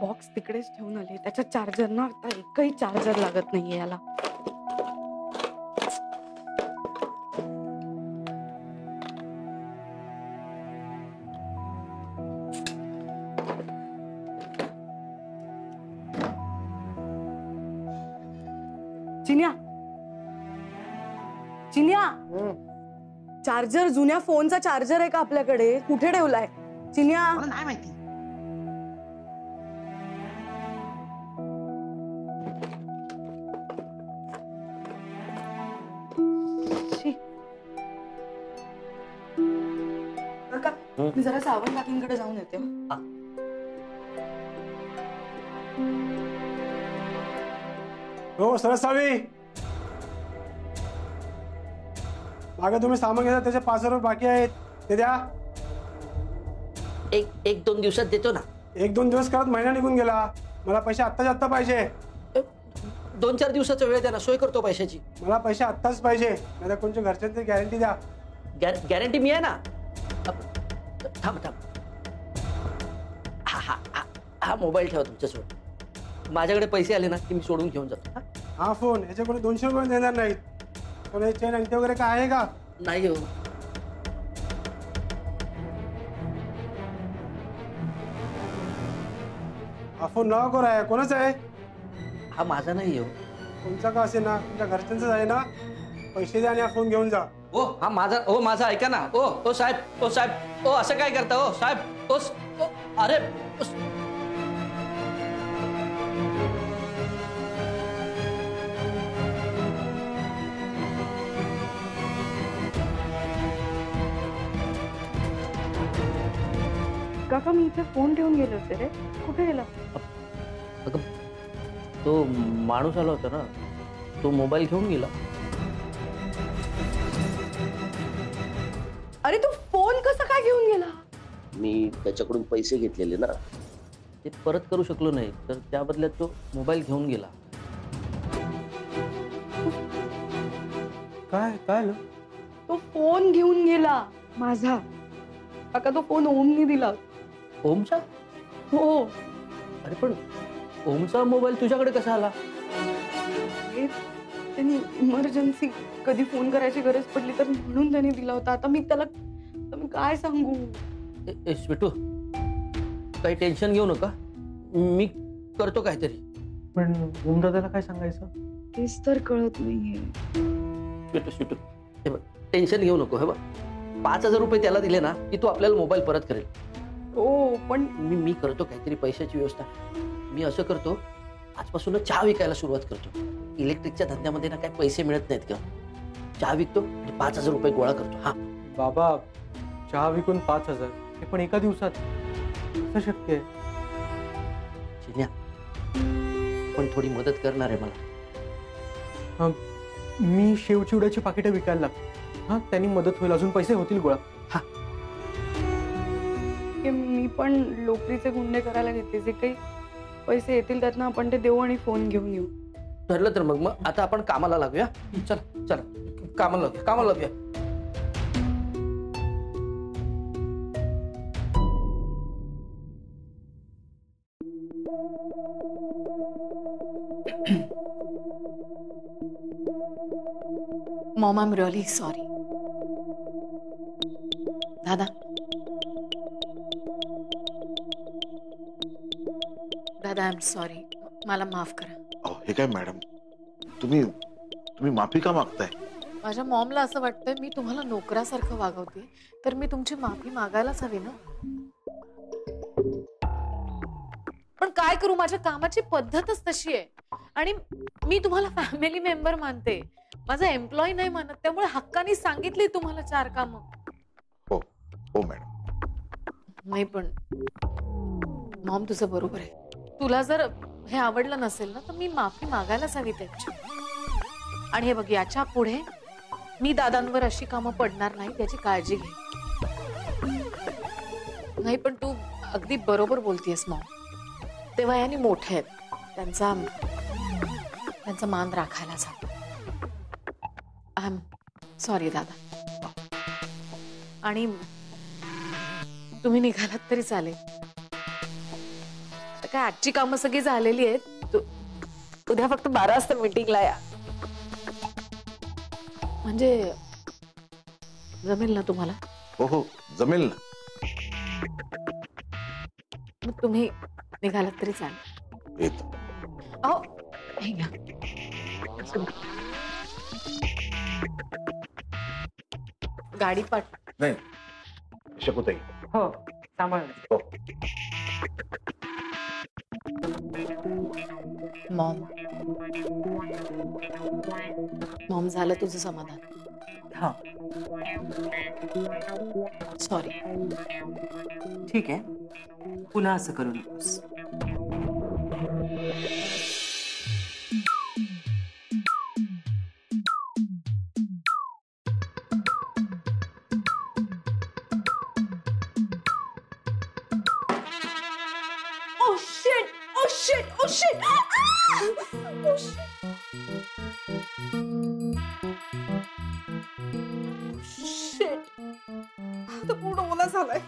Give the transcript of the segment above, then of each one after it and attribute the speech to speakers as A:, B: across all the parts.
A: Box तिकडेच ठेवून आले. त्याच्या चार्जर ना आता एकही चार्जर लागत नाहीये याला. चिन्या, चिन्या, चार्जर, जुन्या फोनचा चार्जर आहे का आपल्याकडे? कुठे ठेवलाय चिन्या?
B: मला नाही माहिती.
A: मी जरा सावंत काकींकडे जाऊन येते.
C: हो सरसावी, मागे तुम्ही सामान घेता त्याचे 5,000 रुपये बाकी आहेत, ते द्या.
B: एक दोन दिवसात देतो ना.
C: 1-2 दिवस करत महिना निघून गेला. मला पैसे आत्ताच्या आत्ता पाहिजे.
B: 2-4 दिवसाचा वेळ द्या ना, सोय करतो पैशाची.
C: मला पैसे आत्ताच पाहिजे, नाही तर कोणत्या घरच्यांची गॅरंटी द्या.
B: गॅरंटी मी आहे ना. थांब थांब. हा मोबाईल ठेवा तुमच्यासोबत. माझ्याकडे पैसे आले ना की मी सोडून घेऊन जातो.
C: हा फोन, याच्याकडे 200 रुपये देणार नाहीत. कोणी चेन अंगठी वगैरे काय आहे का?
B: नाही हो.
C: हा फोन नवा कोण आहे? कोणाचा आहे?
B: हा माझा नाही हो.
C: तुमचा का असे ना, तुमच्या घरच्यांचाच आहे ना. पैसे द्या आणि हा फोन घेऊन जा.
B: ओ हा माझा, ओ माझा ऐका ना. ओ साहेब, ओ साहेब, ओ असं काय करता? ओ साहेब, ओ अरे
A: काका, मी इथे फोन ठेवून गेले होते रे. कुठे गेला?
B: अगं तो माणूस आला होता ना, तो मोबाईल घेऊन गेला.
A: अरे तू फोन कसा काय घेऊन गेला?
B: मी त्याच्याकडून पैसे घेतलेले ना, ते परत करू शकलो नाही, तर त्या बदल्यात तो मोबाईल घेऊन गेला.
C: काय काय आलं?
A: तो फोन घेऊन गेला माझा. काका, तो फोन ओमनी दिला.
B: ओमचा?
A: हो.
B: अरे पण ओमचा मोबाईल तुझ्याकडे कसा आला?
A: त्यांनी इमर्जन्सी कधी फोन करायची गरज पडली तर म्हणून त्यांनी दिला होता. आता मी त्याला काय सांगू?
B: स्वीटू, काही टेन्शन घेऊ नका, मी करतो काहीतरी.
C: पण ओमदादाला काय सांगायचं?
A: तेच तर कळत नाहीये.
B: स्वीटू, हे बघ, टेन्शन घेऊ नको. हे बघ, 5,000 रुपये त्याला दिले ना की तो आपल्याला मोबाईल परत करेल.
A: हो, पण
B: मी करतो काहीतरी पैशाची व्यवस्था. मी असं करतो, आजपासून चहा विकायला सुरुवात करतो. इलेक्ट्रिकच्या धंद्यामध्ये ना काही पैसे मिळत नाहीत का? चहा विकतो आणि 5,000 रुपये गोळा करतो. हा
C: बाबा, चहा विकून 5,000, हे पण एका दिवसात कसं शक्य आहे?
B: चिन्या, पण थोडी मदत करणार आहे मला.
C: मी शेवचिवड्याची पाकिटं विकायला लागतो. हा, त्यांनी मदत होईल, अजून पैसे होतील गोळा.
B: हा,
A: मी पण लोकरीचे गुंडे करायला घेतले. जे काही पैसे येतील त्यातनं आपण ते देऊ आणि फोन घेऊन येऊ.
B: ठरलं तर मग आता आपण कामाला लागूया. चला कामाला लागूया.
D: Mom, I'm really sorry. दादा, I'm sorry. मला माफ करा.
E: हे काय मॅडम, तुम्ही माफी का मागताय?
D: माझ्या मॉमला असं वाटतंय मी तुम्हाला नोकरासारखं वागवते, तर मी तुमची माफी मागायलाच हवी ना. पण काय करू, माझ्या कामाची पद्धतच तशी आहे. आणि मी तुम्हाला फॅमिली मेंबर मानते, माझा एम्प्लॉय नाही मानत. त्यामुळे हक्काने सांगितली तुम्हाला 4 कामं.
E: हो मॅडम.
D: नाही पण मॉम, तुझं बरोबर आहे. तुला जर हे आवडलं नसेल ना तर मी माफी मागायलाच हवी त्याची. आणि हे बघ, याच्या पुढे मी दादांवर अशी कामं पडणार नाही, त्याची काळजी घे. नाही पण तू अगदी बरोबर बोलतीयस मॉम. ते वयाने मोठे आहेत, त्यांचा मान राखायलाच हवा. आय एम सॉरी दादा. आणि तुम्ही निघालात तरी चालेल. काय आजची कामं सगळी झालेली आहेत. उद्या फक्त 12 वाजता मीटिंगला या. म्हणजे जमेल ना तुम्हाला?
E: हो हो जमेल ना.
D: मग तुम्ही निघालात तरी चालेल.
E: येतो.
D: अहो हे घ्या. गाडी पाठ.
E: नाही शकूताई.
C: हो सांभाळ.
E: हो.
D: मॉम. मॉम झालं तुझं समाधान?
F: हा
D: सॉरी.
F: ठीक आहे, पुन्हा असं करू नकोस.
A: Oh shit! Oh shit! Oh shit! Oh shit! Shit! आता पूर्ण ओला झालाय.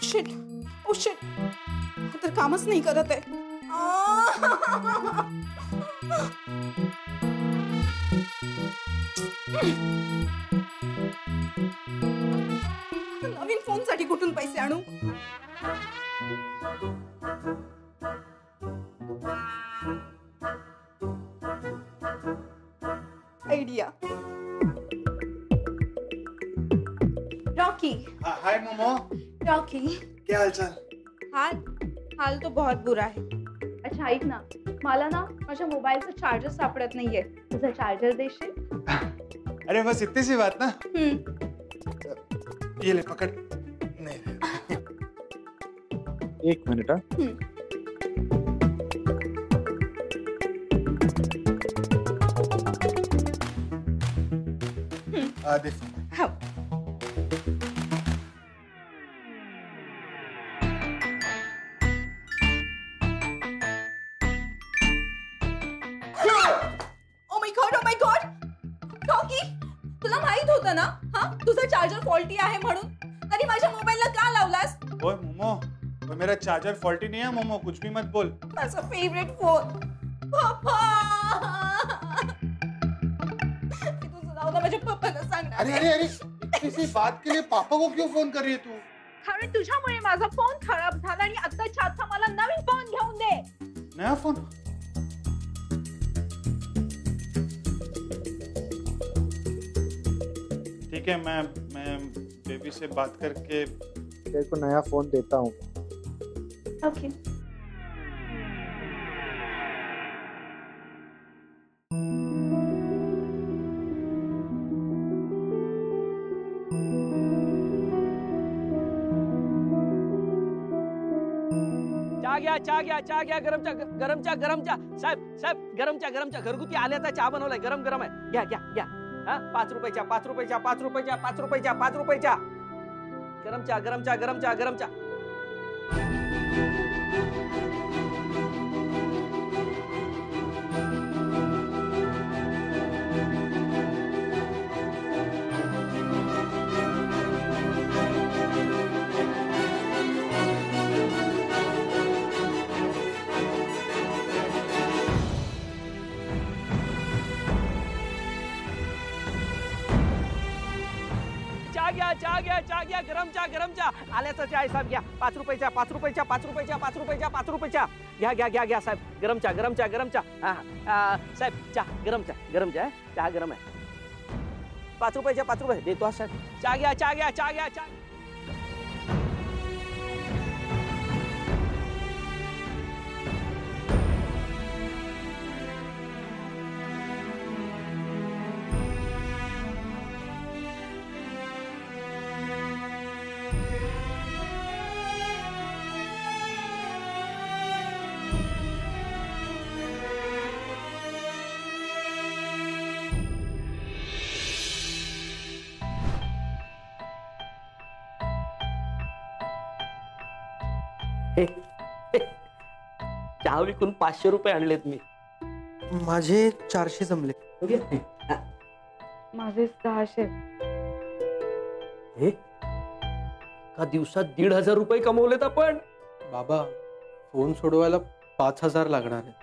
A: शिट. Oh shit. तर कामच नाही करत आहे. नवीन फोन साठी कुठून पैसे आणू? आइडिया. रॉकी.
G: हाय मोमो,
A: रॉकी.
G: क्या हालचाल?
A: हाल तो बहुत बुरा है. अच्छा ऐक ना, मला ना माझ्या मोबाईलचं चार्जर सापडत नाहीये. तुझा चार्जर देशील?
G: अरे बस इतनी सी बात ना. ये ले पकड़. नहीं एक मिनट. दे.
A: हाँ. Oh my God. रॉकी, तुला माहित होतं ना हा तुझा चार्जर फॉल्टी आहे म्हणून, तरी माझ्या मोबाईलला का लावलास?
G: ओए मोमो, वो मेरा चार्जर फॉल्टी नहीं है मोमो, कुछ भी मत बोल.
A: माझा फेवरेट फोन. पापा, मी तुझं नाव ना माझ्या पप्पाला सांगणार.
G: अरे अरे अरे, इतनी सी बात के लिए पापा को क्यों फोन कर रही है तू?
A: कारण तुझ्यामुळे माझा फोन खराब झाला आणि आत्ताच्या आता मला नवीन फोन घेऊन दे.
G: नया फोन? ठीक है, मैं बेबी से बात करके तेरे को नया फोन देता हूँ.
A: ओके.
B: चहा घ्या गरम चहा साहेब गरम चहा घरगुती आल्याचा चहा बनवलाय, गरम आहे. घ्या. हा 5 रुपयाच्या गरम चहा. चहा घ्या गरम चहा आल्याचा चहा आहे साहेब. घ्या 5 रुपयाच्या घ्या साहेब. गरम चहा. हा साहेब चहा गरम चहा गरम आहे. 5 रुपये देतो हा साहेब. चहा घ्या. चहा विकून 500 रुपये आणलेत मी.
C: माझे 400 जमले.
A: माझे 600.
B: हे एका दिवसात 1,500 रुपये कमवलेत आपण.
C: बाबा फोन सोडवायला 5,000 लागणार आहे.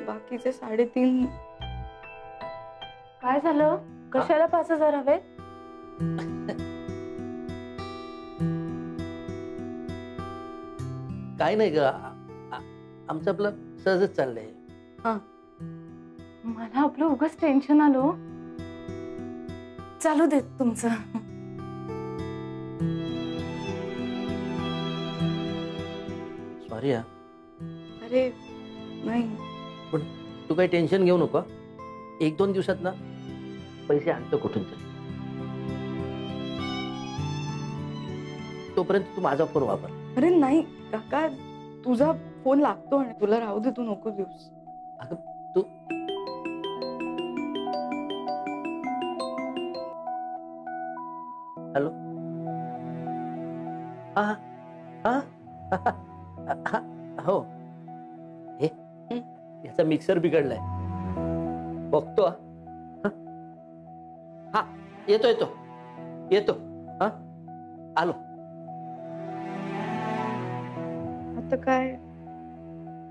A: बाकीचे 3.5.
D: काय झालं? कशाला 5,000 हवे?
B: काय नाही ग, आमचं आपलं सहजच चाललंय.
D: मला आपलं उगाच टेन्शन आलो. चालू देत तुमचं.
B: सॉरी हा.
A: अरे नाही,
B: पण तू काही टेन्शन घेऊ नको. 1-2 दिवसात ना पैसे आणतो कुठून तरी. तोपर्यंत तू माझा फोन वापर.
A: अरे नाही काका, तुझा फोन लागतो आणि तुला राहू दे, तू नको देऊस.
B: अगं तू हॅलो. हा हा हा, हो. हे याचा मिक्सर बिघडलाय, बघतो. हा येतो येतो येतो. हा आलो.
A: आता काय,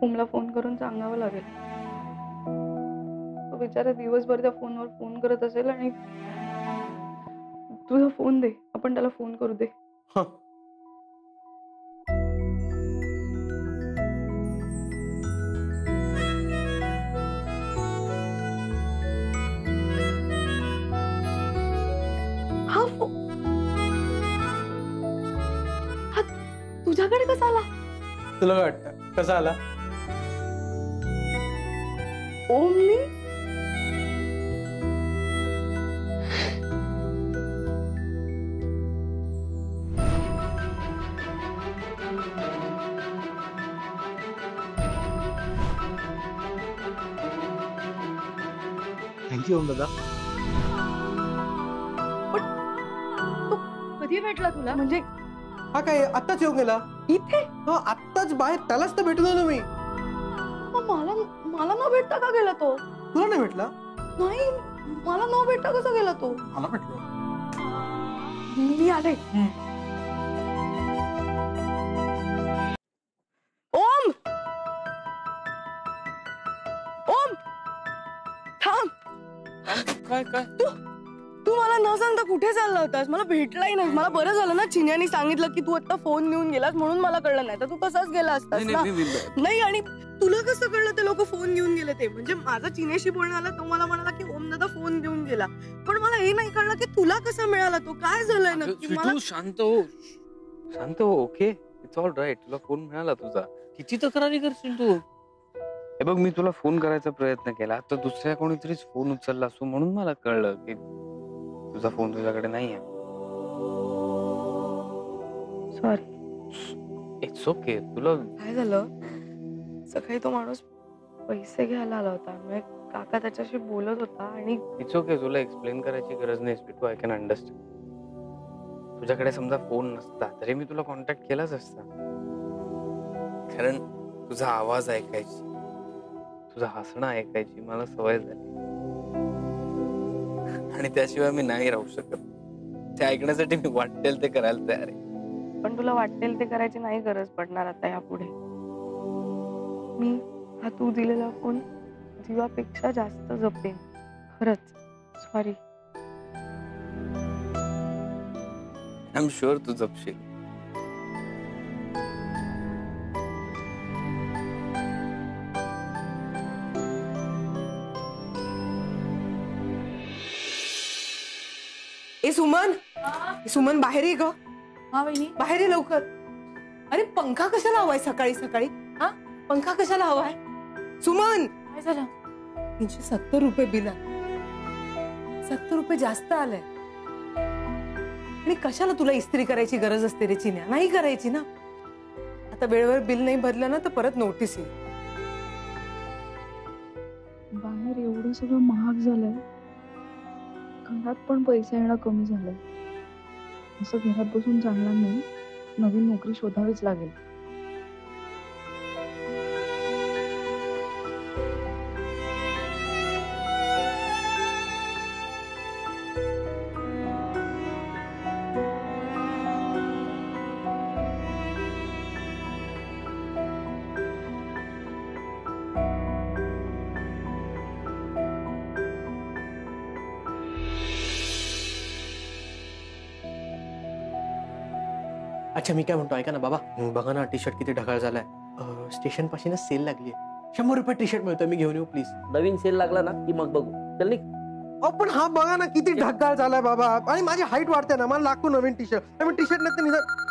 A: ओमला फोन करून सांगावं लागेल. तो बिचारा दिवसभर त्या फोनवर फोन करत असेल आणि तुझा फोन दे, आपण त्याला फोन करू दे.
C: हं.
A: हा तुझ्याकडे कसा आला?
C: तुला काय वाटतं कसा आला?
A: ओमनी?
E: थँक्यू ओम दादा.
A: कधी भेटला तुला? म्हणजे
C: हा काय आत्ताच येऊन गेला?
A: इथे?
C: हो आत्ताच बाहेर, त्यालाच तर भेटून आलो मी.
A: मग मला न भेटता का गेला तो?
C: तुला नाही भेटला?
A: नाही, मला न भेटता कसा गेला तो?
C: मला भेटलो.
A: मी आले. ओम, ओम थांब.
C: काय काय?
A: तू मला न सांगता कुठे चालला होतास? मला भेटलाही नाही. मला बरं झालं ना चिन्यानी सांगितलं की तू आता फोन नेऊन गेलास, म्हणून मला कळलं. नाही तर तू तसाच गेला असतास ना. नाही, आणि तुला कसं कळलं ते लोक फोन घेऊन गेले ते? म्हणजे माझा चिन्याशी बोलणं आलं, तो मला म्हणाला की ओम दादा फोन घेऊन गेला, पण मला हे नाही कळलं की तुला कसा मिळाला तो. काय झालंय नक्की? मला
H: शांत हो, शांत हो. Okay, it's all right. तुला फोन मिळाला तुझा. किती तक्रारी करशील तू? हे बघ, मी तुला फोन करायचा प्रयत्न केला, तर दुसऱ्या कोणीतरीच फोन उचलला असो, म्हणून मला कळलं की तुझा फोन तुझ्याकडे नाहीये.
A: सॉरी.
H: It's okay. तुला
A: काय झालं, सकाळी तो माणूस पैसे घ्यायला आला होता, म्हणजे काका त्याच्याशी बोलत होता आणि
H: इट्स ओके. तुला एक्सप्लेन करायची गरज नाही स्पीटू. I can understand. तुझ्याकडे समजा फोन नसता तरी मी तुला कॉन्टॅक्ट केलाच असता, कारण तुझा आवाज ऐकायची, तुझं हसणं ऐकायची मला सवय झाली, आणि त्याशिवाय मी नाही राहू शकत. ते ऐकण्यासाठी मी वाटेल ते करायला तयार आहे.
A: पण तुला वाटेल ते करायची नाही गरज पडणार आता यापुढे. मी हा तू दिलेला फोन जीवापेक्षा जास्त जपेन. खरंच सॉरी.
H: आय एम शुअर तू जपशील.
A: ए सुमन, सुमन बाहेर ये ग.
D: हा वहिनी.
A: बाहेर ये लवकर. अरे पंखा कशाला हवाय सकाळी सकाळी? हा पंखा कशाला हवाय? सुमन,
D: काय झालं?
A: 370 रुपये बिल आहे. 70 रुपये जास्त आलंय. आणि कशाला तुला इस्त्री करायची गरज असते रे चिन्या? नाही करायची ना. आता वेळेवर बिल नाही भरलं ना तर परत नोटीस येईल.
I: बाहेर एवढं सगळं महाग झालंय, घरात पण पैसे येणं कमी झालंय. असं घरात बसून चालणार नाही, नवीन नोकरी शोधावीच लागेल.
C: अच्छा मी काय म्हणतो ऐका ना बाबा, बघा ना टी शर्ट किती ढगाळ झालाय. स्टेशन पाशी ना सेल लागली आहे, 100 रुपये टी शर्ट मिळतोय, मी घेऊन येऊ प्लीज.
B: नवीन सेल लागला ना की मग बघू. चल निघ.
C: पण हा बघा ना किती ढगाळ झालाय बाबा, आणि माझी हाईट वाढते ना, मला लागतो नवीन टी शर्ट. नवीन टी शर्ट नाही तर निदान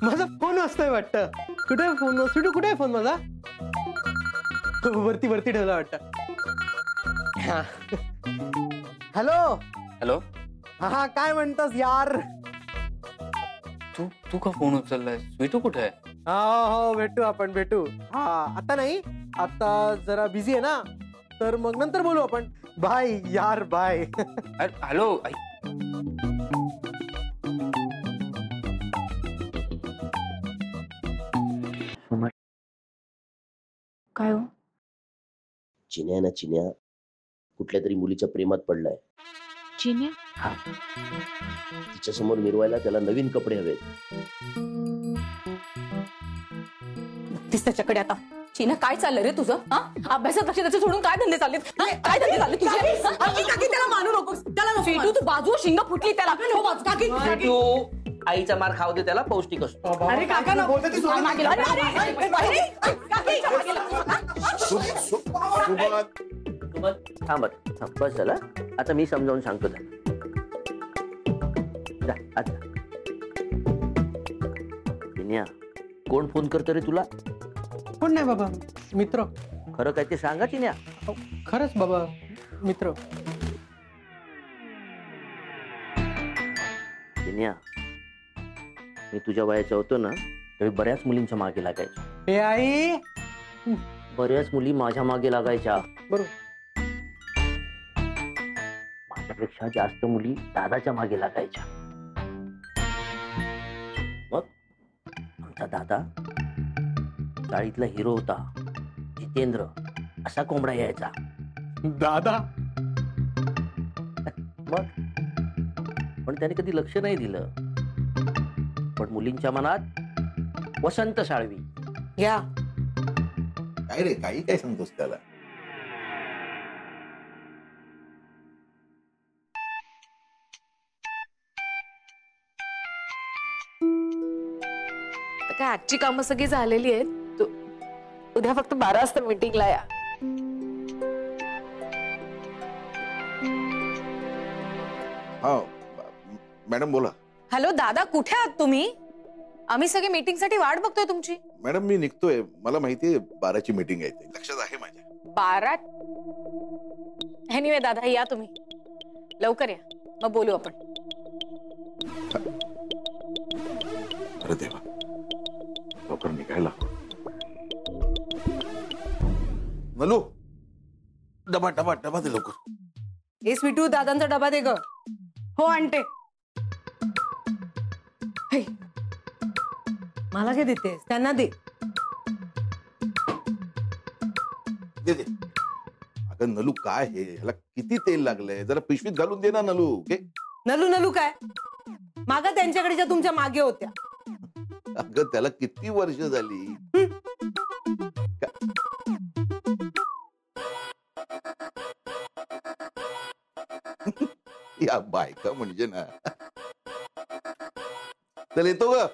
C: माझा फोन वाजतोय वाटतं. कुठे आहे फोन? सुटू कुठे आहे फोन माझा? वरती वरती ठेवला वाटतं. हॅलो
H: हॅलो,
C: हा काय म्हणतोस यार?
H: तू का फोन उचललाय? स्वीटू कुठे आहे?
C: हो भेटू, आपण भेटू. हा आता नाही, आता जरा बिझी आहे ना, तर मग नंतर बोलू आपण. बाय यार बाय.
H: हॅलो,
I: काय हो?
B: चिन्या ना चिन्या कुठल्या तरी मुलीच्या प्रेमात पडलाय.
I: चिन्या?
B: हा, तिच्या समोर मिरवायला त्याला नवीन कपडे हवेत.
J: बघतीस त्याच्याकडे आता. चिन्या काय चाललंय रे तुझं? हा, अभ्यासात लक्ष त्याचं सोडून काय धंदे चाललेत? काय धंदे चालले तुझे? त्याला मानू नकोस, त्याला नको. तू बाजू शिंग फुटली त्याला.
B: आईचा मार खाऊ दे त्याला, पौष्टिक असतो.
J: अरे काका नको.
B: थांब बस झाला, आता मी समजावून सांगतो त्याला. चिन्या, कोण फोन करतो रे तुला?
C: कोण नाही बाबा, मित्र.
B: खरं काय ते सांगा चिन्या.
C: खरंच बाबा, मित्र.
B: चिन्या, मी तुझ्या वयाचा होतो ना, त्यावेळी बऱ्याच मुलींच्या मागे लागायचो.
C: हे आई,
B: बऱ्याच मुली माझ्या मागे लागायच्या.
C: बरोबर.
B: माझ्यापेक्षा जास्त मुली दादाच्या मागे लागायच्या. मग आमचा दादा चाळीतला हिरो होता, जितेंद्र, असा कोंबडा यायचा.
C: दादा?
B: मग पण त्याने कधी लक्ष नाही दिलं. पण मुलींच्या मनात वसंत साळवी.
J: या
E: काय रे, काही काय सांगतोस त्याला?
D: काय आजची कामं सगळी झालेली आहेत. उद्या फक्त 12 वाजता मीटिंगला या.
E: हा मॅडम बोला.
J: हॅलो दादा, कुठे आहात तुम्ही? आम्ही सगळे मीटिंग साठी वाट बघतोय तुमची.
E: मॅडम मी निघतोय, मला माहितीये 12ची मीटिंग आहे, लक्षात आहे माझ्या.
J: 12? एनिवे दादा या तुम्ही लवकर या, मग बोलू आपण.
E: अरे देवा, लवकर निघायला. नलू, डबा डबा डबा दे लवकर.
J: ए स्वीटू, दादांचा डबा दे ग.
A: हो आणते.
J: मला काय देतेस? त्यांना दे.
E: दे दे. अगं नलू, काय हे, ह्याला किती तेल लागलंय, जरा पिशवीत घालून दे ना नलू.
J: नलू नलू काय मागा त्यांच्याकडे तुमच्या मागे होत्या.
E: अगं त्याला किती वर्ष झाली. या बायका म्हणजे ना. चल येतो ग.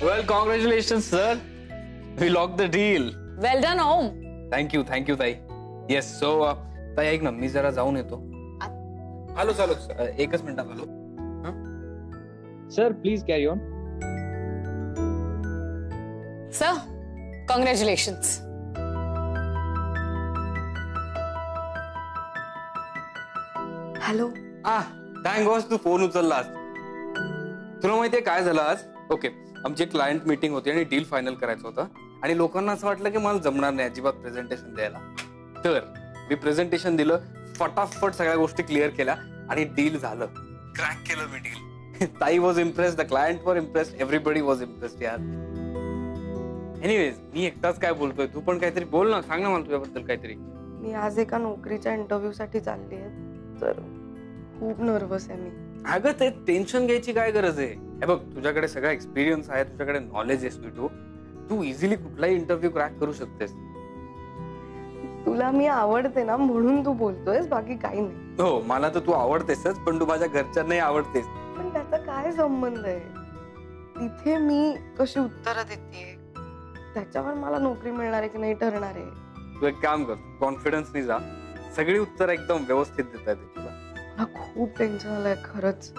H: Well congratulations sir, we lock the deal.
J: Well done होम.
H: थँक्यू ताई. येस, सो ताई ऐक ना, मी जरा जाऊन येतो. आलो चालो, एकच मिनिटात आलो.
K: Sir please carry on.
J: Sir congratulations.
D: Hello.
H: Thank God तू फोन उचललास. तुला माहितीये काय झालं आज? ओके, आमची क्लायंट मीटिंग होती आणि डील फायनल करायचं होतं, आणि लोकांना असं वाटलं की मला जमणार नाही अजिबात प्रेझेंटेशन द्यायला. तर मी प्रेझेंटेशन दिलं, फटाफट सगळ्या गोष्टी क्लिअर केल्या आणि डील झालं. क्रॅक केलं मी डील. ताई वॉज इम्प्रेस्ड, द क्लायंट वर इम्प्रेस्ड, एव्हरीबडी वॉज इम्प्रेस्ड यार. एनिवेज, मी एकटाच काय बोलतोय, तू पण काहीतरी बोल ना, सांग ना मला तुझ्याबद्दल काहीतरी.
A: मी आज एका नोकरीच्या इंटरव्ह्यू साठी चालली आहे, तर खूप नर्वस आहे मी.
H: अगं ते टेन्शन घ्यायची काय गरज आहे? हे बघ, तुझ्याकडे सगळा एक्सपिरियन्स आहे, तुझ्याकडे नॉलेज आहे स्वीटू. तू इझिली कुठलाही इंटरव्ह्यू क्रॅक करू शकतेस.
A: तुला मी आवडते ना म्हणून तू बोलतोयस, बाकी काही नाही.
H: हो, मला तर तू आवडतेसच, पण तू माझ्या घरच्यांनाही आवडतेस.
A: पण त्याचा काय संबंध आहे? तिथे मी कशी उत्तरं देते त्याच्यावर मला नोकरी मिळणार आहे की नाही ठरणार आहे.
H: तू एक काम कर, कॉन्फिडन्सनी जा, सगळी उत्तर एकदम व्यवस्थित देता येते तुला.
A: मला खूप टेन्शन आलंय खरंच.